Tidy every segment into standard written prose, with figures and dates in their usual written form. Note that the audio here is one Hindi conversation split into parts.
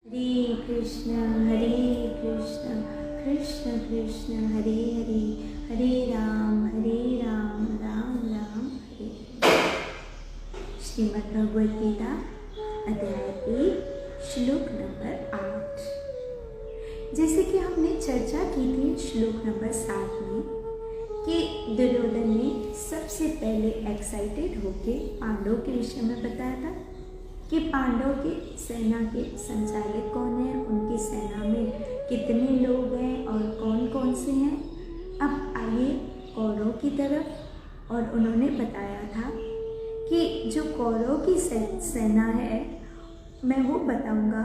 हरे कृष्ण कृष्ण कृष्ण हरे हरे हरे राम राम राम हरे। श्रीमद् भगवद गीता अध्याय 1 श्लोक नंबर 8। जैसे कि हमने चर्चा की थी श्लोक नंबर 7 में कि दुर्योधन ने सबसे पहले एक्साइटेड होके पांडवों के विषय में बताया था कि पांडव की सेना के संचालक कौन है, उनकी सेना में कितने लोग हैं और कौन कौन से हैं। अब आइए कौरव की तरफ। और उन्होंने बताया था कि जो कौरव की सेना है, मैं वो बताऊंगा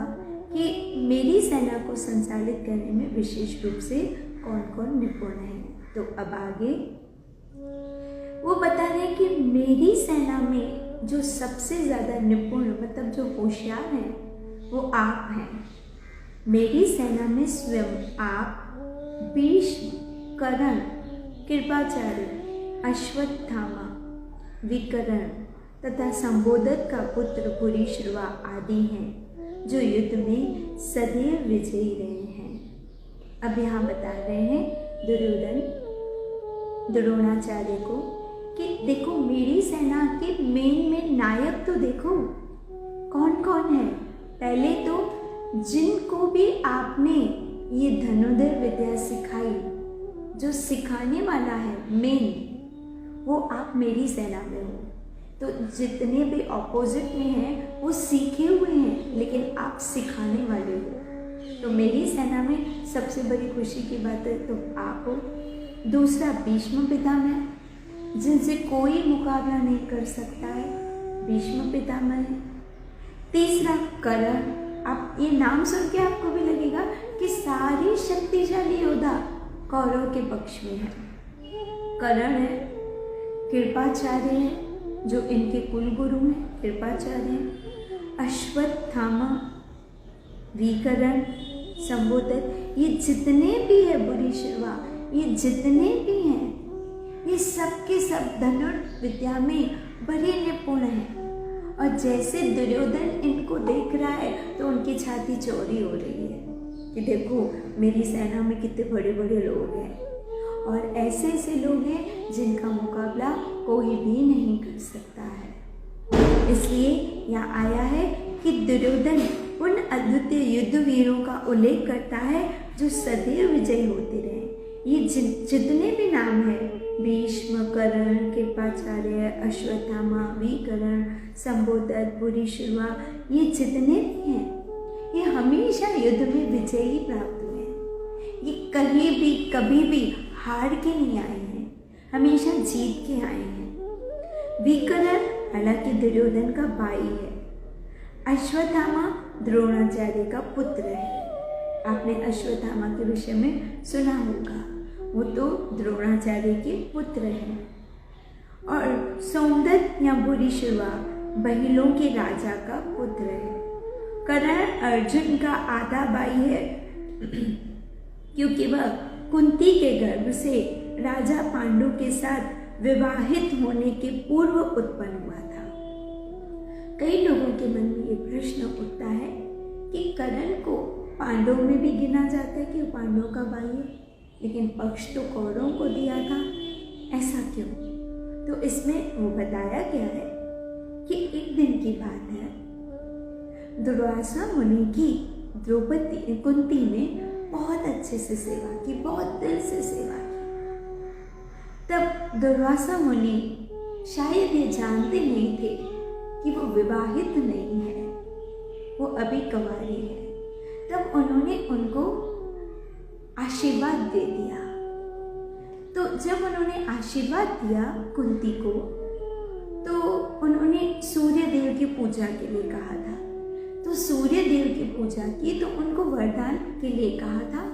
कि मेरी सेना को संचालित करने में विशेष रूप से कौन कौन निपुण है। तो अब आगे वो बता रहे हैं कि मेरी सेना में जो सबसे ज़्यादा निपुण मतलब जो होशियार हैं वो आप हैं। मेरी सेना में स्वयं आप, भीष्म, कर्ण, कृपाचार्य, अश्वत्थामा, विकर्ण तथा संबोधक का पुत्र भूरिश्रवा आदि हैं जो युद्ध में सदैव विजयी रहे हैं। अब यहाँ बता रहे हैं दुर्योधन द्रोणाचार्य को कि देखो मेरी सेना के मेन नायक तो देखो कौन कौन है। पहले तो जिनको भी आपने ये धनुर्धर विद्या सिखाई, जो सिखाने वाला है मेन, वो आप मेरी सेना में हो। तो जितने भी ऑपोजिट में हैं वो सीखे हुए हैं, लेकिन आप सिखाने वाले हो। तो मेरी सेना में सबसे बड़ी खुशी की बात है तो आप हो। दूसरा भीष्म पितामह, जिनसे कोई मुकाबला नहीं कर सकता है, भीष्म पितामह है। तीसरा कर्ण। आप ये नाम सुन के आपको भी लगेगा कि सारी शक्तिशाली योद्धा कौरव के पक्ष में है। कर्ण है, कृपाचार्य है जो इनके कुल गुरु हैं, कृपाचार्य हैं, अश्वत्थामा, विकर्ण, संबोधक, ये जितने भी है भूरिश्रवा, ये जितने भी हैं, ये सब के सब धनुर्विद्या में बड़े निपुण हैं। और जैसे दुर्योधन इनको देख रहा है तो उनकी छाती चौड़ी हो रही है कि देखो मेरी सेना में कितने बड़े बड़े लोग हैं और ऐसे ऐसे लोग हैं जिनका मुकाबला कोई भी नहीं कर सकता है। इसलिए यहाँ आया है कि दुर्योधन उन अद्वितीय युद्ध वीरों का उल्लेख करता है जो सदैव विजयी होते रहे। ये जितने भी नाम हैं, भीष्म, कर्ण, कृपाचार्य, अश्वत्थामा, विकर्ण, संबोधक, भूरिश्रवा, ये जितने भी हैं ये हमेशा युद्ध में विजयी प्राप्त हुए हैं। ये कभी भी हार के नहीं आए हैं, हमेशा जीत के आए हैं। विकर्ण हालांकि दुर्योधन का भाई है। अश्वत्थामा द्रोणाचार्य का पुत्र है। आपने अश्वत्थामा के विषय में सुना होगा, वो तो द्रोणाचार्य के पुत्र हैं। और सौंदर्य या भूरिश्रवा बहिलों के राजा का पुत्र है। कर्ण अर्जुन का आधा भाई है क्योंकि वह कुंती के गर्भ से राजा पांडु के साथ विवाहित होने के पूर्व उत्पन्न हुआ था। कई लोगों के मन में ये प्रश्न उठता है कि कर्ण को पांडवों में भी गिना जाता है कि वो पांडवों का भाई है, लेकिन पक्ष तो कौरवों को दिया था, ऐसा क्यों? तो इसमें वो बताया गया है कि एक दिन की बात है, दुर्वासा मुनि की द्रौपदी कुंती ने बहुत अच्छे से सेवा की, बहुत दिल से सेवा की। तब दुर्वासा मुनि शायद ये जानते नहीं थे कि वो विवाहित नहीं है, वो अभी कुंवारी है। तब उन्होंने उनको आशीर्वाद दे दिया। तो जब उन्होंने आशीर्वाद दिया कुंती को, तो उन्होंने सूर्य देव की पूजा के लिए कहा था। तो सूर्य देव की पूजा की तो उनको वरदान के लिए कहा था।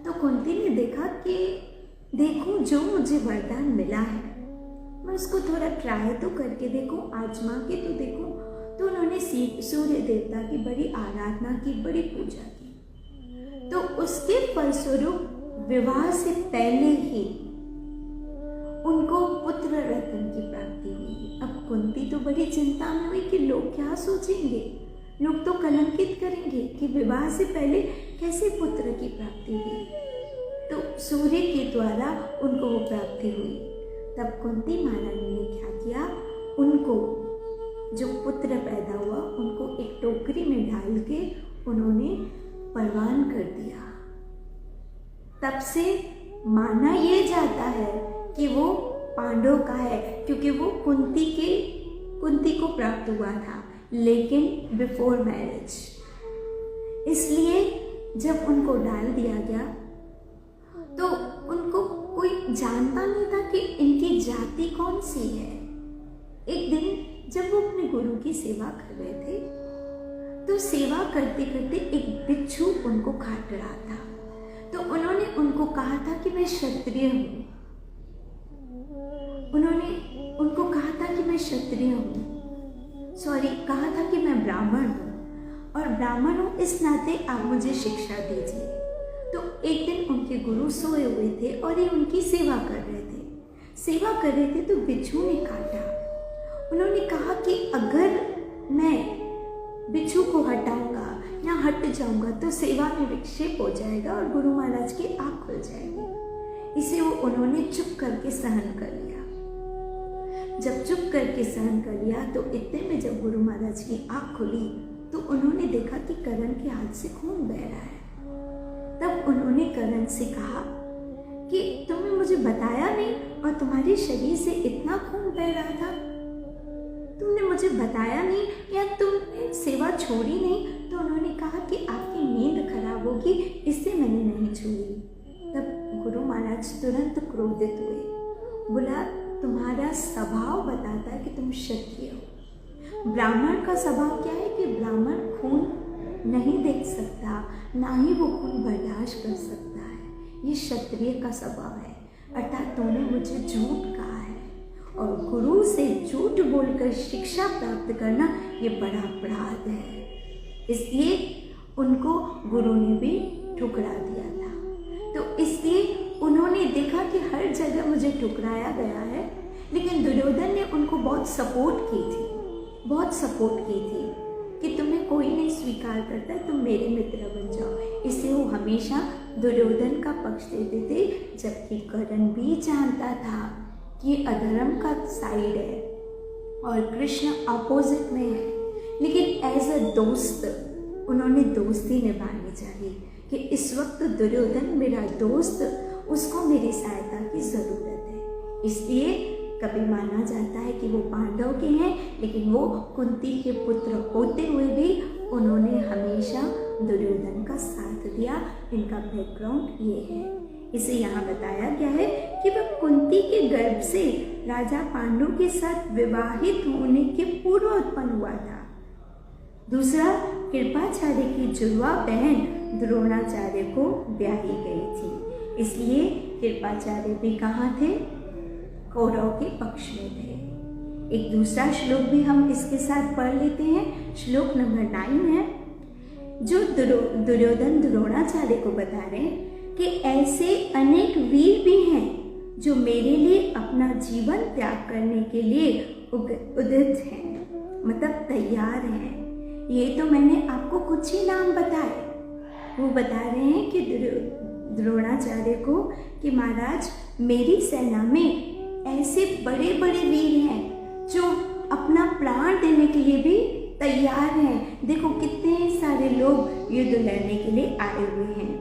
तो कुंती ने देखा कि देखो जो मुझे वरदान मिला है मैं उसको थोड़ा ट्राई तो करके देखो, आजमा के तो देखो। तो उन्होंने सूर्य देवता की बड़ी आराधना की, बड़ी पूजा की। तो उसके फलस्वरूप विवाह से पहले ही उनको पुत्र रत्न की प्राप्ति हुई। अब कुंती तो बड़ी चिंता में हुई कि लोग क्या सोचेंगे, लोग तो कलंकित करेंगे कि विवाह से पहले कैसे पुत्र की प्राप्ति हुई। तो सूर्य के द्वारा उनको वो प्राप्ति हुई। तब कुंती महारानी ने क्या किया, उनको जो पुत्र पैदा हुआ उनको एक टोकरी में डाल के उन्होंने परवान कर दिया। तब से माना ये जाता है कि वो पांडव का है, क्योंकि वो कुंती को प्राप्त हुआ था, लेकिन बिफोर मैरिज। इसलिए जब उनको डाल दिया गया तो उनको कोई जानता नहीं था कि इनकी जाति कौन सी है। एक दिन जब वो अपने गुरु की सेवा कर रहे थे तो सेवा करते करते एक बिच्छू उनको काट रहा था। तो उन्होंने उनको कहा था कि मैं क्षत्रिय हूँ। कहा था कि मैं ब्राह्मण हूँ और ब्राह्मण हूँ, इस नाते आप मुझे शिक्षा दीजिए। तो एक दिन उनके गुरु सोए हुए थे और ये उनकी सेवा कर रहे थे तो बिच्छू ने काटा। उन्होंने कहा कि अगर मैं बिच्छू को हटाऊंगा या हट जाऊंगा तो सेवा में विक्षेप हो जाएगा और गुरु महाराज की आँख खुल जाएगी। इसे उन्होंने चुप करके सहन कर लिया। जब चुप करके सहन कर लिया तो इतने में जब गुरु महाराज की आँख खुली तो उन्होंने देखा कि करण के हाथ से खून बह रहा है। तब उन्होंने करण से कहा कि तुमने मुझे बताया नहीं और तुम्हारे शरीर से इतना खून बह रहा था, तुमने मुझे बताया नहीं या तुमने सेवा छोड़ी नहीं। तो उन्होंने कहा कि आपकी नींद खराब होगी, इससे मैंने नहीं छोड़ी। तब गुरु महाराज तुरंत क्रोधित हुए। बोला, तुम्हारा स्वभाव बताता है कि तुम क्षत्रिय हो। ब्राह्मण का स्वभाव क्या है कि ब्राह्मण खून नहीं देख सकता, ना ही वो खून बर्दाश्त कर सकता है। ये क्षत्रिय का स्वभाव है। अर्थात तूने मुझे झूठ कहा है और गुरु से झूठ बोलकर शिक्षा प्राप्त करना ये बड़ा अपराध है। इसलिए उनको गुरु ने भी ठुकरा दिया था। तो इसलिए उन्होंने देखा कि हर जगह मुझे ठुकराया गया है, लेकिन दुर्योधन ने उनको बहुत सपोर्ट की थी कि तुम्हें कोई नहीं स्वीकार करता, तुम मेरे मित्र बन जाओ। इससे वो हमेशा दुर्योधन का पक्ष देते थे, जबकि कर्ण भी जानता था कि ये अधर्म का साइड है और कृष्ण अपोजिट में है। लेकिन एज अ दोस्त उन्होंने दोस्ती निभानी चाहिए कि इस वक्त दुर्योधन मेरा दोस्त, उसको मेरी सहायता की ज़रूरत है। इसलिए कभी माना जाता है कि वो पांडव के हैं, लेकिन वो कुंती के पुत्र होते हुए भी उन्होंने हमेशा दुर्योधन का साथ दिया। इनका बैकग्राउंड ये है। इसे यहाँ बताया गया है कि वह कुंती के गर्भ से राजा पांडु के साथ विवाहित होने के पूर्व उत्पन्न हुआ था। दूसरा, कृपाचार्य की जुड़वा बहन द्रोणाचार्य को ब्याही गई थी, इसलिए कृपाचार्य भी कहाँ थे? कौरव के पक्ष में थे। एक दूसरा श्लोक भी हम इसके साथ पढ़ लेते हैं। श्लोक नंबर 9 है, जो दुर्योधन द्रोणाचार्य को बता रहे हैं कि ऐसे अनेक वीर भी हैं जो मेरे लिए अपना जीवन त्याग करने के लिए उदित हैं, मतलब तैयार हैं। ये तो मैंने आपको कुछ ही नाम बताए। वो बता रहे हैं कि द्रोणाचार्य को कि महाराज, मेरी सेना में ऐसे बड़े बड़े वीर हैं जो अपना प्राण देने के लिए भी तैयार हैं। देखो कितने सारे लोग युद्ध लड़ने के लिए आए हुए हैं।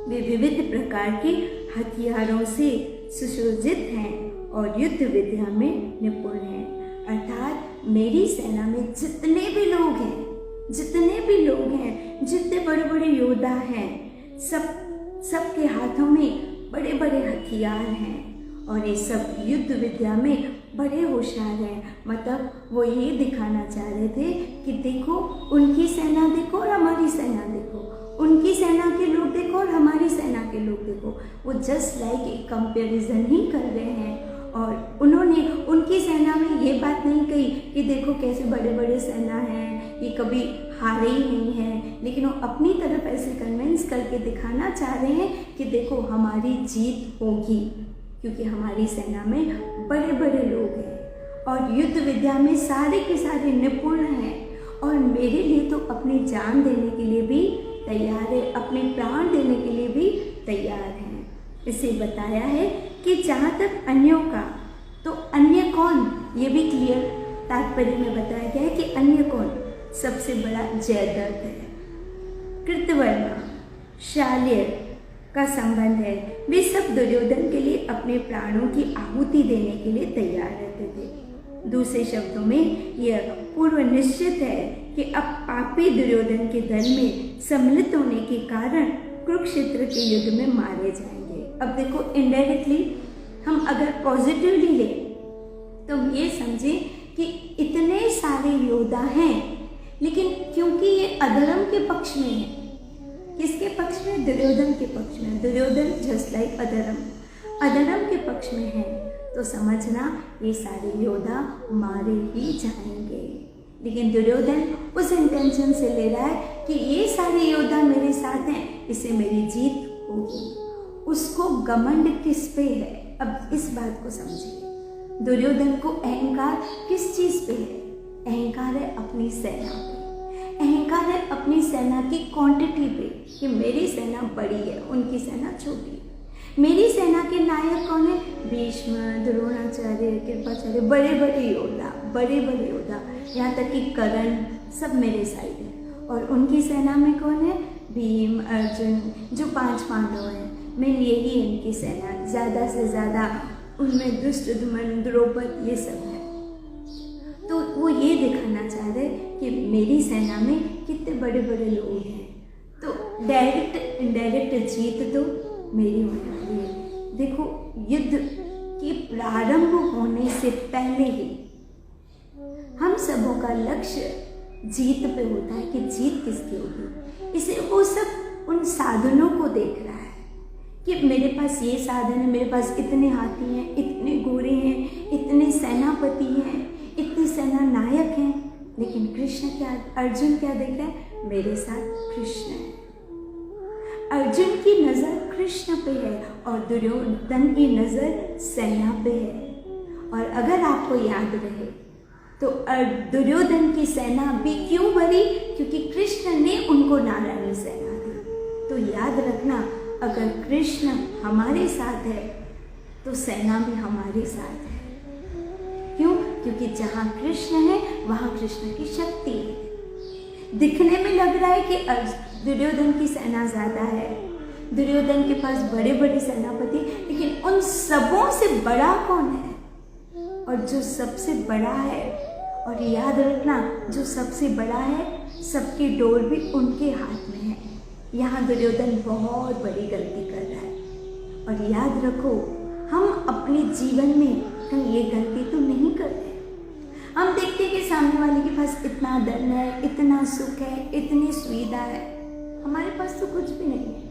वे विविध प्रकार के हथियारों से सुसज्जित हैं और युद्ध विद्या में निपुण हैं। अर्थात मेरी सेना में जितने भी लोग हैं, जितने बड़े बड़े योद्धा हैं, सबके हाथों में बड़े बड़े हथियार हैं और ये सब युद्ध विद्या में बड़े होशियार हैं। मतलब वो ये दिखाना चाह रहे थे कि देखो उनकी सेना देखो और हमारी सेना देखो, उनकी सेना के लोग देखो और हमारी सेना के लोग देखो। वो जस्ट लाइक एक कंपैरिजन ही कर रहे हैं। और उन्होंने उनकी सेना में ये बात नहीं कही कि देखो कैसे बड़े बड़े सेना हैं, ये कभी हारे ही नहीं हैं, लेकिन वो अपनी तरफ ऐसे कन्विंस करके दिखाना चाह रहे हैं कि देखो हमारी जीत होगी, क्योंकि हमारी सेना में बड़े बड़े लोग हैं और युद्ध विद्या में सारे के सारे निपुण हैं और मेरे लिए तो अपनी जान देने के लिए भी तैयार है, अपने प्राण देने के लिए भी तैयार हैं। इसे बताया है कि जहाँ तक अन्यों का, तो अन्य कौन, ये भी क्लियर तात्पर्य में बताया गया है कि अन्य कौन, सबसे बड़ा जयद्रथ है, कृतवर्मा, शाल्य का संबंध है। वे सब दुर्योधन के लिए अपने प्राणों की आहुति देने के लिए तैयार रहते थे। दूसरे शब्दों में यह पूर्व निश्चित है कि अब पापी दुर्योधन के दल में सम्मिलित होने के कारण कुरुक्षेत्र के युद्ध में मारे जाएंगे। अब देखो, इनडायरेक्टली हम अगर पॉजिटिवली लें तो हम ये समझें कि इतने सारे योद्धा हैं, लेकिन क्योंकि ये अधर्म के पक्ष में है, किसके पक्ष में, दुर्योधन के पक्ष में, दुर्योधन जस्ट लाइक अधर्म के पक्ष में है, तो समझना ये सारे योद्धा मारे ही जाएंगे। लेकिन दुर्योधन उस इंटेंशन से ले रहा है कि ये सारे योद्धा मेरे साथ हैं, इससे मेरी जीत होगी। उसको घमंड किस पे है, अब इस बात को समझिए। दुर्योधन को अहंकार किस चीज पे है, अहंकार है अपनी सेना पे, अहंकार है अपनी सेना की क्वांटिटी पे, कि मेरी सेना बड़ी है, उनकी सेना छोटी है। मेरी सेना के नायक कौन है, भीष्म, द्रोणाचार्य, कृपाचार्य, बड़े बड़े योद्धा, यहाँ तक कि कर्ण, सब मेरे साइड है। और उनकी सेना में कौन है, भीम, अर्जुन, जो 5 पांडव हैं, मैं यही इनकी सेना, ज़्यादा से ज़्यादा उनमें दुष्टद्युम्न, द्रौपद, ये सब है। तो वो ये दिखाना चाह रहे कि मेरी सेना में कितने बड़े बड़े लोग हैं, तो डायरेक्ट इनडायरेक्ट जीत तो मेरी होने वाली है। देखो, युद्ध के प्रारंभ होने से पहले ही हम सबों का लक्ष्य जीत पे होता है कि जीत किसकी होगी। इसे वो सब उन साधनों को देख रहा है कि मेरे पास ये साधन है, मेरे पास इतने हाथी हैं, इतने घोड़े हैं, इतने सेनापति हैं, इतने सेना नायक हैं। लेकिन कृष्ण क्या, अर्जुन क्या देख रहा है, मेरे साथ कृष्ण है। अर्जुन की नज़र कृष्ण पे है और दुर्योधन की नज़र सेना पे है। और अगर आपको याद रहे तो दुर्योधन की सेना भी क्यों भरी, क्योंकि कृष्ण ने उनको नारायणी सेना दी। तो याद रखना, अगर कृष्ण हमारे साथ है तो सेना भी हमारे साथ है। क्यों, क्योंकि जहाँ कृष्ण है वहाँ कृष्ण की शक्ति है। दिखने में लग रहा है कि दुर्योधन की सेना ज़्यादा है, दुर्योधन के पास बड़े बड़े सेनापति, लेकिन उन सबों से बड़ा कौन है, और जो सबसे बड़ा है, और याद रखना, जो सबसे बड़ा है, सबकी डोर भी उनके हाथ में है। यहाँ दुर्योधन बहुत बड़ी गलती कर रहा है। और याद रखो, हम अपने जीवन में कहीं ये गलती तो नहीं करते। हम देखते हैं कि सामने वाले के पास इतना धन है, इतना सुख है, इतनी सुविधा है, हमारे पास तो कुछ भी नहीं है।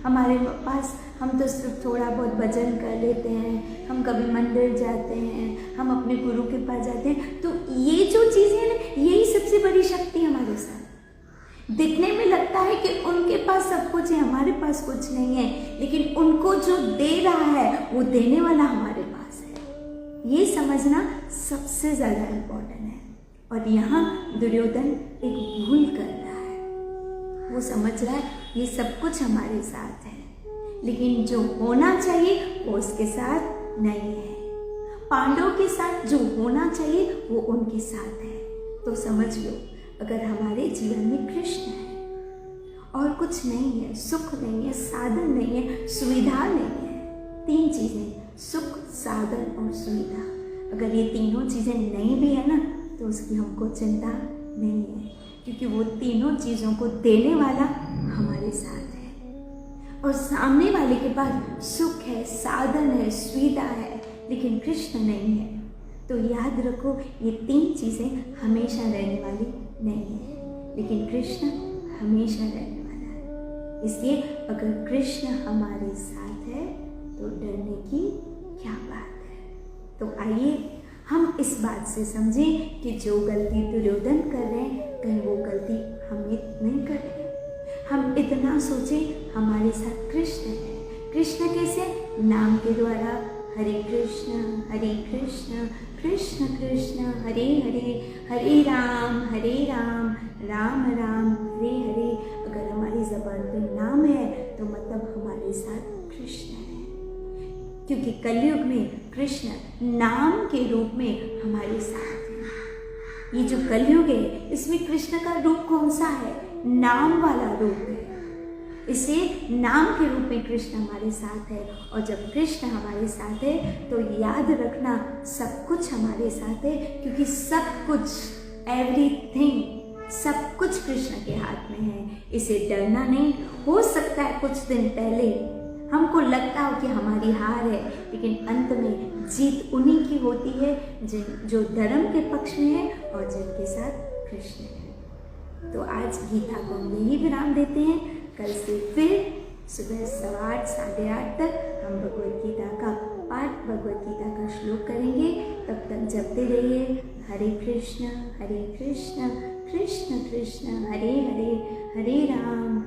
हमारे पास, हम तो सिर्फ थोड़ा बहुत भजन कर लेते हैं, हम कभी मंदिर जाते हैं, हम अपने गुरु के पास जाते हैं। तो ये जो चीज़ें हैं ना, यही सबसे बड़ी शक्ति हमारे साथ। दिखने में लगता है कि उनके पास सब कुछ है, हमारे पास कुछ नहीं है, लेकिन उनको जो दे रहा है वो देने वाला हमारे पास है। ये समझना सबसे ज़्यादा इम्पोर्टेंट है। और यहाँ दुर्योधन एक भूल कर रहा है। वो समझ रहा है ये सब कुछ हमारे साथ है, लेकिन जो होना चाहिए वो उसके साथ नहीं है। पांडवों के साथ जो होना चाहिए वो उनके साथ है। तो समझ लो, अगर हमारे जीवन में कृष्ण है और कुछ नहीं है, सुख नहीं है, साधन नहीं है, सुविधा नहीं है, 3 चीज़ें, सुख, साधन और सुविधा, अगर ये तीनों चीज़ें नहीं भी है ना, तो उसकी हमको चिंता नहीं है, क्योंकि वो तीनों चीज़ों को देने वाला हमारे साथ है। और सामने वाले के पास सुख है, साधन है, सुविधा है, लेकिन कृष्ण नहीं है। तो याद रखो, ये 3 चीज़ें हमेशा रहने वाली नहीं है, लेकिन कृष्ण हमेशा रहने वाला है। इसलिए अगर कृष्ण हमारे साथ है तो डरने की क्या बात है। तो आइए हम इस बात से समझें कि जो गलती दुर्योधन कर रहे हैं, कहीं वो गलती हमें नहीं कर रहे। हम इतना सोचें हमारे साथ कृष्ण है। कृष्ण कैसे? नाम के द्वारा, हरे कृष्ण कृष्ण कृष्ण हरे हरे, हरे राम राम राम हरे हरे। अगर हमारी ज़बान पे नाम है तो मतलब हमारे साथ कृष्ण है, क्योंकि कलयुग में कृष्ण नाम के रूप में हमारे साथ है। ये जो कलयुग है इसमें कृष्ण का रूप कौन सा है? नाम वाला रूप है। इसे नाम के रूप में कृष्ण हमारे साथ है। और जब कृष्ण हमारे साथ है तो याद रखना सब कुछ हमारे साथ है, क्योंकि सब कुछ, एवरीथिंग, सब कुछ कृष्ण के हाथ में है। इसे डरना नहीं। हो सकता है कुछ दिन पहले हमको लगता हो कि हमारी हार है, लेकिन अंत में जीत उन्हीं की होती है जो धर्म के पक्ष में है और जिनके साथ कृष्ण है। तो आज गीता को हम यही विराम देते हैं। कल से फिर सुबह 8:15 साढ़े 8 तक हम भगवत गीता का पाठ, भगवत गीता का श्लोक करेंगे। तब तक जपते रहिए हरे कृष्ण कृष्ण कृष्ण हरे हरे, हरे राम